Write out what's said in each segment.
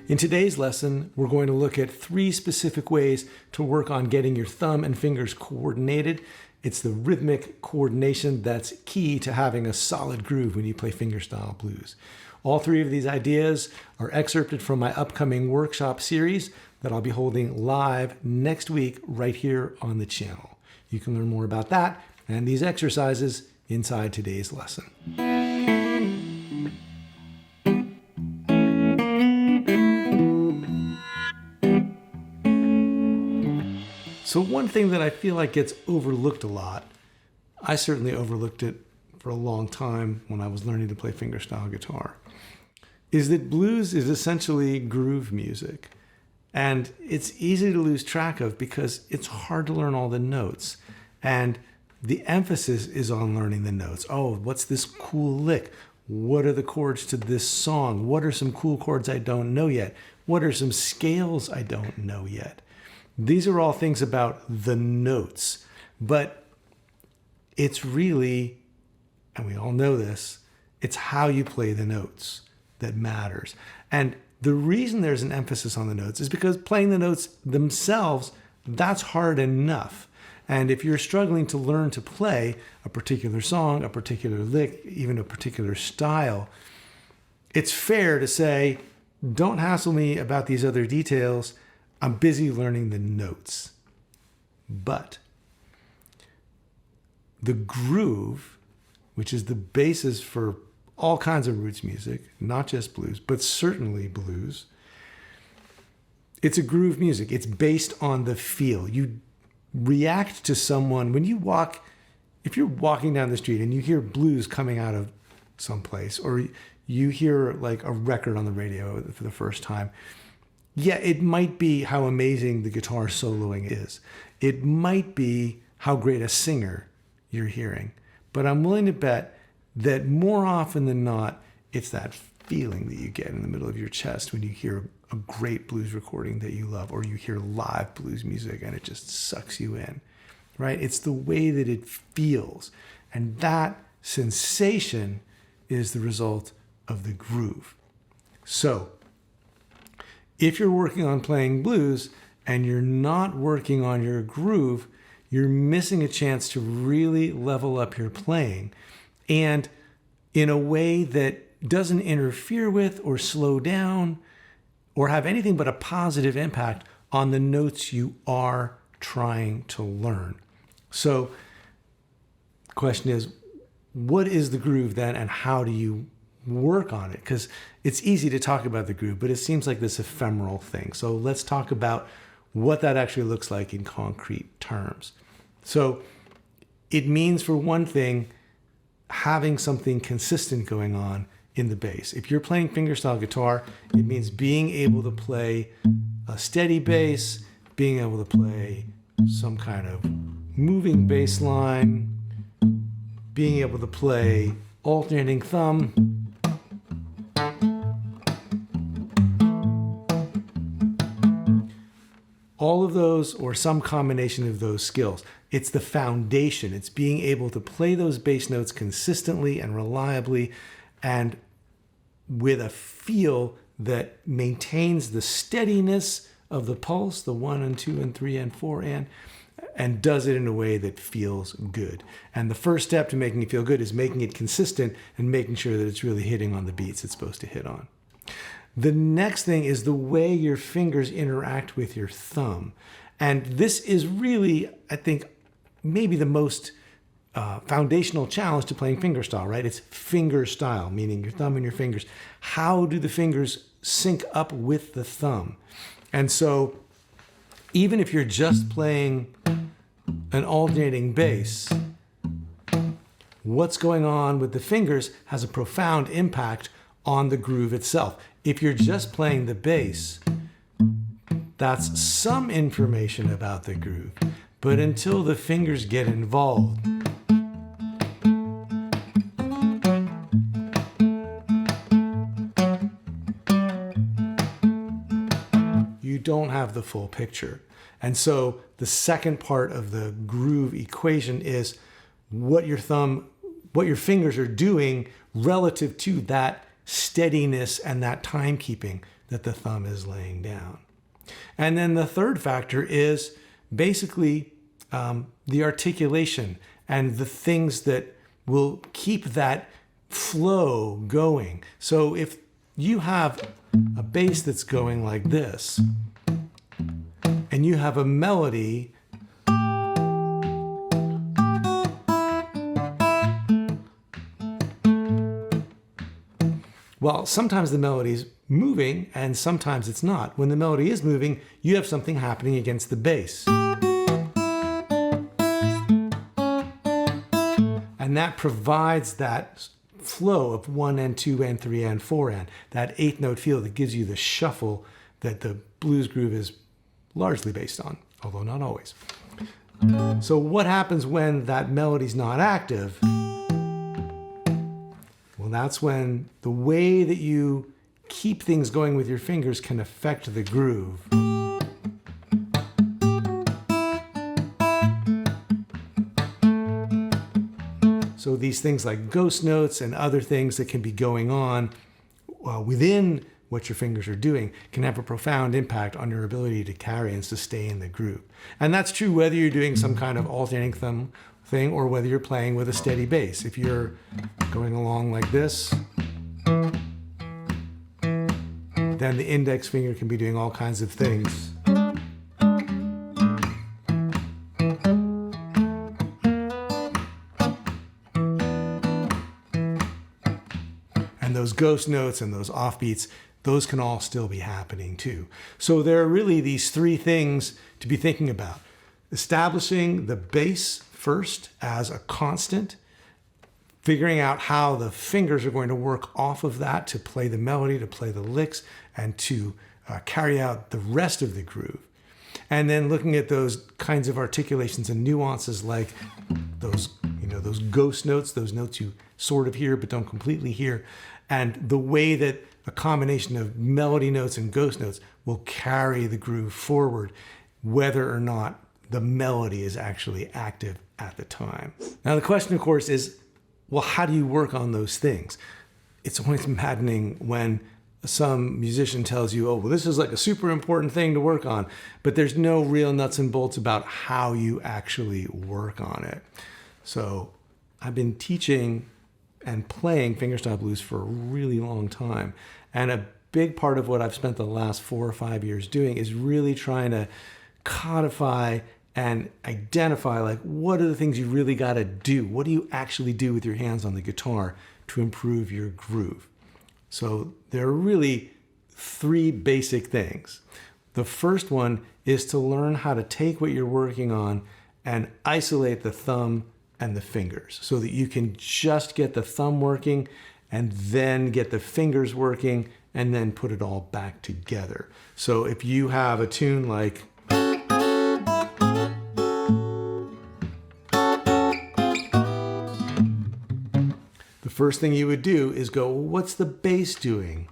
In today's lesson, we're going to look at 3 specific ways to work on getting your thumb and fingers coordinated. It's the rhythmic coordination that's key to having a solid groove when you play fingerstyle blues. All 3 of these ideas are excerpted from my upcoming workshop series that I'll be holding live next week right here on the channel. You can learn more about that and these exercises inside today's lesson. So one thing that I feel like gets overlooked a lot, I certainly overlooked it for a long time when I was learning to play fingerstyle guitar, is that blues is essentially groove music. And it's easy to lose track of because it's hard to learn all the notes. And the emphasis is on learning the notes. Oh, what's this cool lick? What are the chords to this song? What are some cool chords I don't know yet? What are some scales I don't know yet? These are all things about the notes, but it's really, and we all know this, it's how you play the notes that matters. And the reason there's an emphasis on the notes is because playing the notes themselves, that's hard enough. And if you're struggling to learn to play a particular song, a particular lick, even a particular style, it's fair to say, don't hassle me about these other details. I'm busy learning the notes. But the groove, which is the basis for all kinds of roots music, not just blues, but certainly blues, it's a groove music. It's based on the feel. You react to someone when you walk, if you're walking down the street and you hear blues coming out of someplace, or you hear like a record on the radio for the first time, yeah, it might be how amazing the guitar soloing is. It might be how great a singer you're hearing. But I'm willing to bet that more often than not, it's that feeling that you get in the middle of your chest when you hear a great blues recording that you love, or you hear live blues music and it just sucks you in, right? It's the way that it feels. And that sensation is the result of the groove. So, if you're working on playing blues and you're not working on your groove, you're missing a chance to really level up your playing, and in a way that doesn't interfere with or slow down or have anything but a positive impact on the notes you are trying to learn. So the question is, what is the groove then, and how do you work on it? Because it's easy to talk about the groove, but it seems like this ephemeral thing. So let's talk about what that actually looks like in concrete terms. So it means, for one thing, having something consistent going on in the bass. If you're playing fingerstyle guitar, it means being able to play a steady bass, being able to play some kind of moving bass line, being able to play alternating thumb, all of those, or some combination of those skills. It's the foundation. It's being able to play those bass notes consistently and reliably and with a feel that maintains the steadiness of the pulse, the 1 and 2 and 3 and 4 and does it in a way that feels good. And the first step to making it feel good is making it consistent and making sure that it's really hitting on the beats it's supposed to hit on. The next thing is the way your fingers interact with your thumb. And this is really, I think, maybe the most foundational challenge to playing fingerstyle, right? It's fingerstyle, meaning your thumb and your fingers. How do the fingers sync up with the thumb? And so even if you're just playing an alternating bass, what's going on with the fingers has a profound impact on the groove itself. If you're just playing the bass, that's some information about the groove. But until the fingers get involved, you don't have the full picture. And so the second part of the groove equation is what your fingers are doing relative to that steadiness and that timekeeping that the thumb is laying down. And then the third factor is basically the articulation and the things that will keep that flow going. So if you have a bass that's going like this, and you have a melody well, sometimes the melody's moving and sometimes it's not. When the melody is moving, you have something happening against the bass. And that provides that flow of 1 2 3 4 that eighth note feel that gives you the shuffle that the blues groove is largely based on, although not always. So what happens when that melody's not active? Well, that's when the way that you keep things going with your fingers can affect the groove. So these things like ghost notes and other things that can be going on within what your fingers are doing can have a profound impact on your ability to carry and sustain the groove. And that's true whether you're doing some kind of alternating thumb thing or whether you're playing with a steady bass. If you're going along like this, then the index finger can be doing all kinds of things. And those ghost notes and those offbeats, those can all still be happening too. So there are really these three things to be thinking about. Establishing the bass first as a constant, figuring out how the fingers are going to work off of that to play the melody, to play the licks, and to carry out the rest of the groove. And then looking at those kinds of articulations and nuances like those, those ghost notes, those notes you sort of hear but don't completely hear, and the way that a combination of melody notes and ghost notes will carry the groove forward, whether or not the melody is actually active at the time. Now, the question, of course, is, well, how do you work on those things? It's always maddening when some musician tells you, oh, well, this is like a super important thing to work on, but there's no real nuts and bolts about how you actually work on it. So I've been teaching and playing fingerstyle blues for a really long time. And a big part of what I've spent the last 4 or 5 years doing is really trying to codify and identify, like, what are the things you really got to do? What do you actually do with your hands on the guitar to improve your groove? So there are really 3 basic things. The first one is to learn how to take what you're working on and isolate the thumb and the fingers so that you can just get the thumb working and then get the fingers working and then put it all back together. So if you have a tune like the first thing you would do is go, well, what's the bass doing?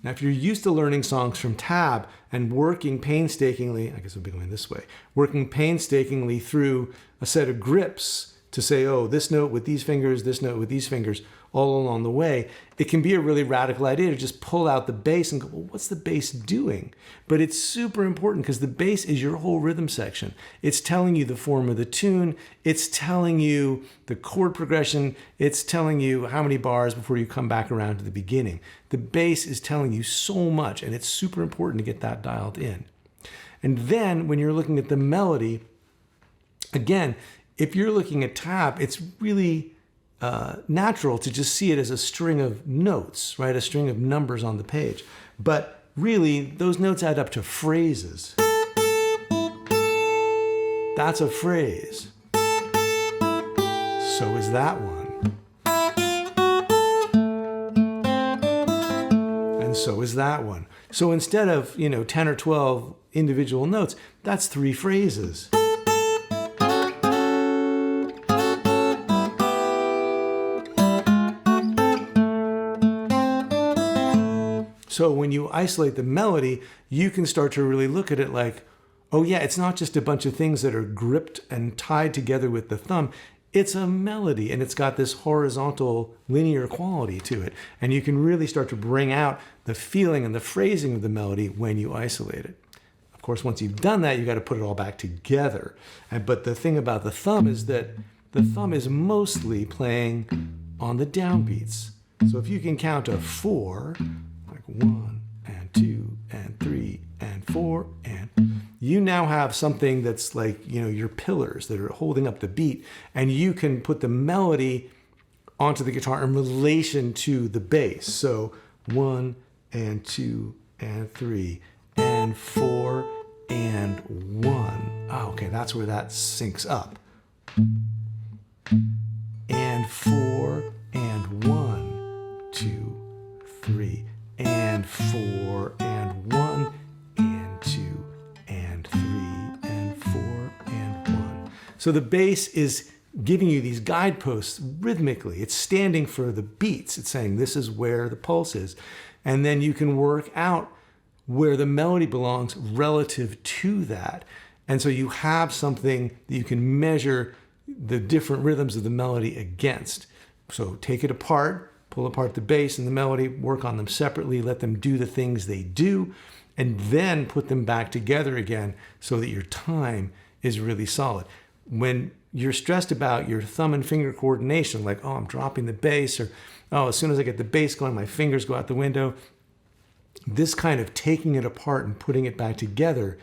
Now, if you're used to learning songs from tab and working painstakingly, I guess I'll be going this way, working painstakingly through a set of grips to say, oh, this note with these fingers, this note with these fingers, all along the way, it can be a really radical idea to just pull out the bass and go, well, what's the bass doing? But it's super important because the bass is your whole rhythm section. It's telling you the form of the tune. It's telling you the chord progression. It's telling you how many bars before you come back around to the beginning. The bass is telling you so much, and it's super important to get that dialed in. And then when you're looking at the melody, again, if you're looking at tab, it's really natural to just see it as a string of notes, right? A string of numbers on the page. But really, those notes add up to phrases. That's a phrase. So is that one. And so is that one. So instead of, 10 or 12 individual notes, that's 3 phrases. So when you isolate the melody, you can start to really look at it like, oh yeah, it's not just a bunch of things that are gripped and tied together with the thumb. it's a melody, and it's got this horizontal linear quality to it. And you can really start to bring out the feeling and the phrasing of the melody when you isolate it. Of course, once you've done that, you got to put it all back together. But the thing about the thumb is that the thumb is mostly playing on the downbeats. So if you can count a 4, like 1 and 2 and 3 and 4, and you now have something that's like, your pillars that are holding up the beat, and you can put the melody onto the guitar in relation to the bass. So 1 and 2 and 3 and 4 and 1. Oh, okay, that's where that syncs up. And 4 and 1, 2, 3, and 4 and 1 and 2 and 3 and 4 and 1. So the bass is giving you these guideposts rhythmically. It's standing for the beats. It's saying this is where the pulse is. And then you can work out where the melody belongs relative to that. And so you have something that you can measure the different rhythms of the melody against. So take it apart, pull apart the bass and the melody, work on them separately, let them do the things they do, and then put them back together again so that your time is really solid. When you're stressed about your thumb and finger coordination, like, oh, I'm dropping the bass, or, oh, as soon as I get the bass going, my fingers go out the window, this kind of taking it apart and putting it back together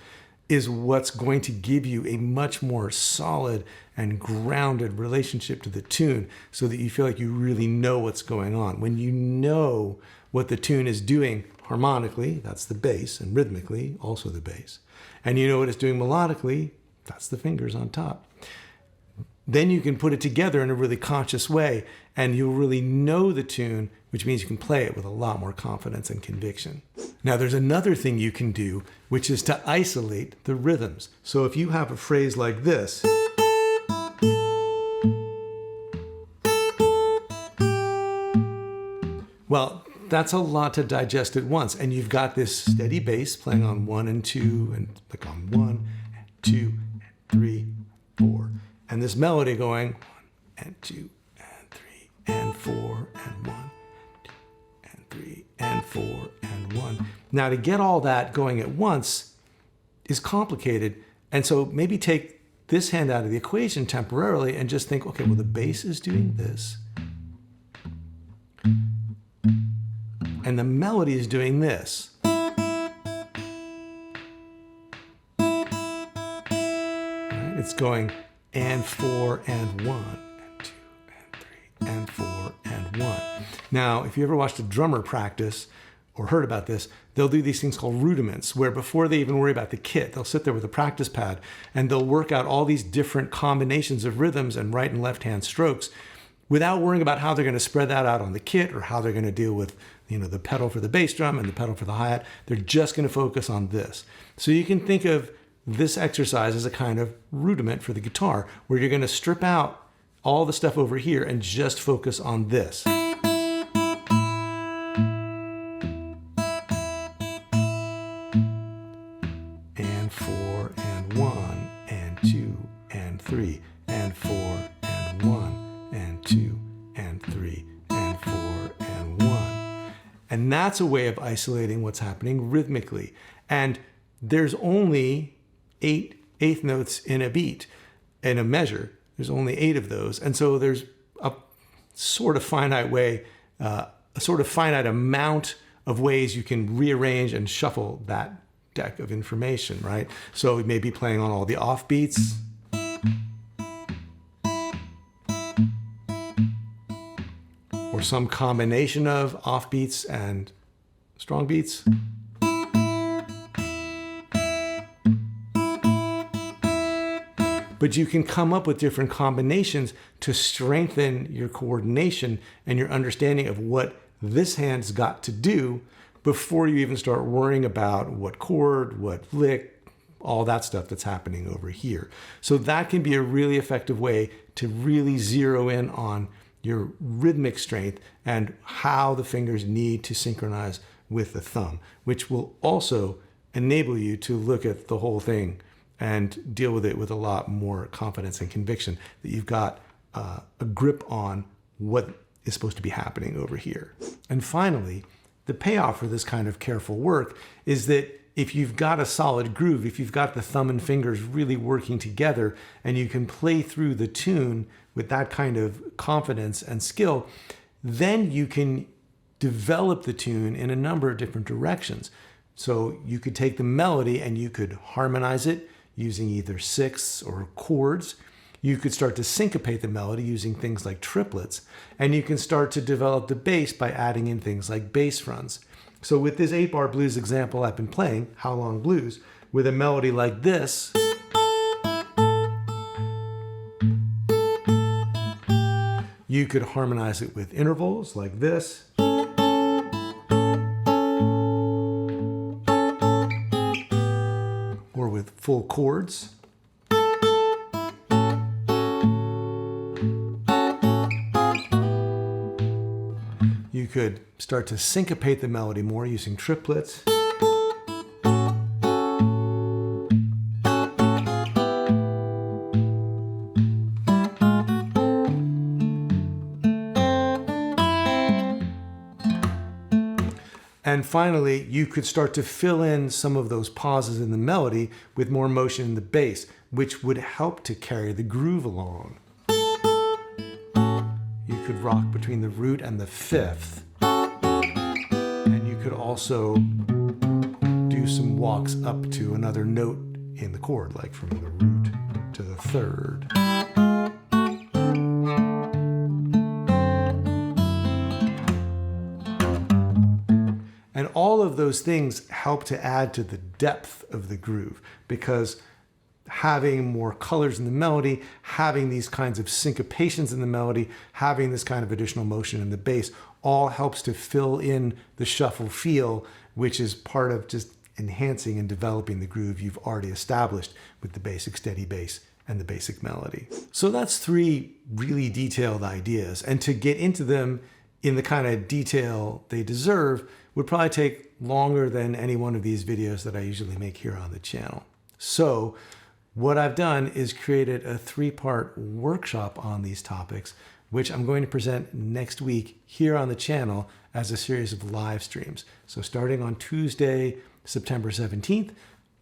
is what's going to give you a much more solid and grounded relationship to the tune, so that you feel like you really know what's going on. When you know what the tune is doing harmonically, that's the bass, and rhythmically, also the bass, and you know what it's doing melodically, that's the fingers on top. Then you can put it together in a really conscious way, and you'll really know the tune, which means you can play it with a lot more confidence and conviction. Now, there's another thing you can do, which is to isolate the rhythms. So if you have a phrase like this, well, that's a lot to digest at once. And you've got this steady bass playing on 1 and 2, and like on 1 and 2 and 3, 4. And this melody going 1 and 2 and 3 and 4 and 1, 2 and 3 and 4 and 1. Now, to get all that going at once is complicated. And so maybe take this hand out of the equation temporarily and just think, okay, well, the bass is doing this, and the melody is doing this. Right? It's going and 4 and 1 and 2 and 3 and 4 and 1. Now, if you ever watched a drummer practice or heard about this, they'll do these things called rudiments, where before they even worry about the kit, they'll sit there with a practice pad and they'll work out all these different combinations of rhythms and right and left hand strokes without worrying about how they're going to spread that out on the kit, or how they're going to deal with, the pedal for the bass drum and the pedal for the hi-hat. They're just going to focus on this. So you can think of this exercise as a kind of rudiment for the guitar, where you're going to strip out all the stuff over here and just focus on this. And 4 and 1 and 2 and 3 and 4 and 1 and 2 and 3 and 4 and 1. And that's a way of isolating what's happening rhythmically. And there's only 8 eighth notes in a beat, in a measure. There's only 8 of those. And so there's a sort of finite way, a sort of finite amount of ways you can rearrange and shuffle that deck of information, right? So we may be playing on all the off beats. Or some combination of off beats and strong beats. But you can come up with different combinations to strengthen your coordination and your understanding of what this hand's got to do before you even start worrying about what chord, what lick, all that stuff that's happening over here. So that can be a really effective way to really zero in on your rhythmic strength and how the fingers need to synchronize with the thumb, which will also enable you to look at the whole thing and deal with it with a lot more confidence and conviction that you've got a grip on what is supposed to be happening over here. And finally, the payoff for this kind of careful work is that if you've got a solid groove, if you've got the thumb and fingers really working together and you can play through the tune with that kind of confidence and skill, then you can develop the tune in a number of different directions. So you could take the melody and you could harmonize it using either sixths or chords. You could start to syncopate the melody using things like triplets, and you can start to develop the bass by adding in things like bass fronts. So with this 8-bar blues example I've been playing, How Long Blues, with a melody like this, you could harmonize it with intervals like this, or with full chords. You could start to syncopate the melody more using triplets. And finally, you could start to fill in some of those pauses in the melody with more motion in the bass, which would help to carry the groove along. You could rock between the root and the fifth. And you could also do some walks up to another note in the chord, like from the root to the third. And all of those things help to add to the depth of the groove, because having more colors in the melody, having these kinds of syncopations in the melody, having this kind of additional motion in the bass, all helps to fill in the shuffle feel, which is part of just enhancing and developing the groove you've already established with the basic steady bass and the basic melody. So that's 3 really detailed ideas. And to get into them in the kind of detail they deserve would probably take longer than any one of these videos that I usually make here on the channel. So what I've done is created a 3-part workshop on these topics, which I'm going to present next week here on the channel as a series of live streams. So starting on Tuesday, September 17th,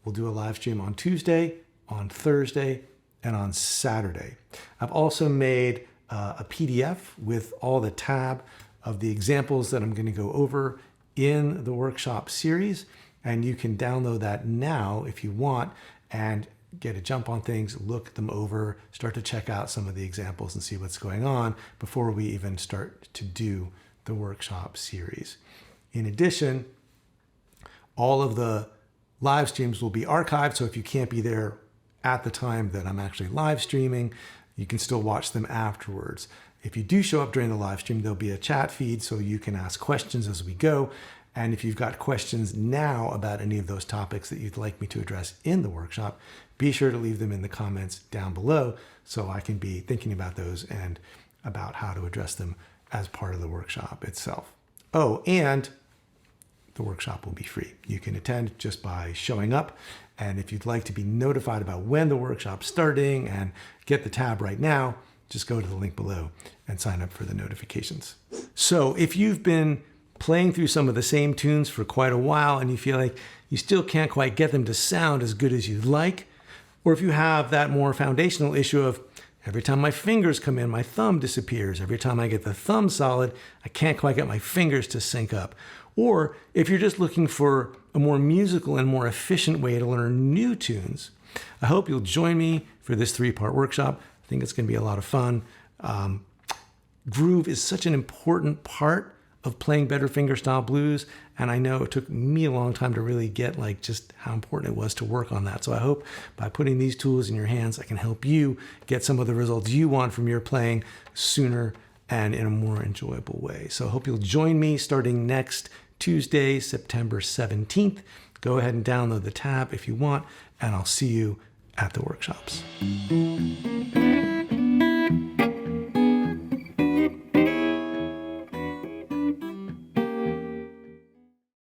we'll do a live stream on Tuesday, on Thursday, and on Saturday. I've also made a PDF with all the tab of the examples that I'm going to go over in the workshop series, and you can download that now if you want and get a jump on things, look them over, start to check out some of the examples and see what's going on before we even start to do the workshop series. In addition, all of the live streams will be archived, so if you can't be there at the time that I'm actually live streaming, you can still watch them afterwards. If you do show up during the live stream, there'll be a chat feed so you can ask questions as we go. And if you've got questions now about any of those topics that you'd like me to address in the workshop, be sure to leave them in the comments down below so I can be thinking about those and about how to address them as part of the workshop itself. Oh, and the workshop will be free. You can attend just by showing up. And if you'd like to be notified about when the workshop's starting and get the tab right now, just go to the link below and sign up for the notifications. So if you've been playing through some of the same tunes for quite a while and you feel like you still can't quite get them to sound as good as you'd like, or if you have that more foundational issue of every time my fingers come in, my thumb disappears. Every time I get the thumb solid, I can't quite get my fingers to sync up. Or if you're just looking for a more musical and more efficient way to learn new tunes, I hope you'll join me for this 3-part workshop. I think it's going to be a lot of fun. Groove is such an important part of playing better fingerstyle blues, and I know it took me a long time to really get just how important it was to work on that. So I hope by putting these tools in your hands, I can help you get some of the results you want from your playing sooner and in a more enjoyable way. So I hope you'll join me starting next Tuesday, September 17th. Go ahead and download the tab if you want, and I'll see you at the workshops.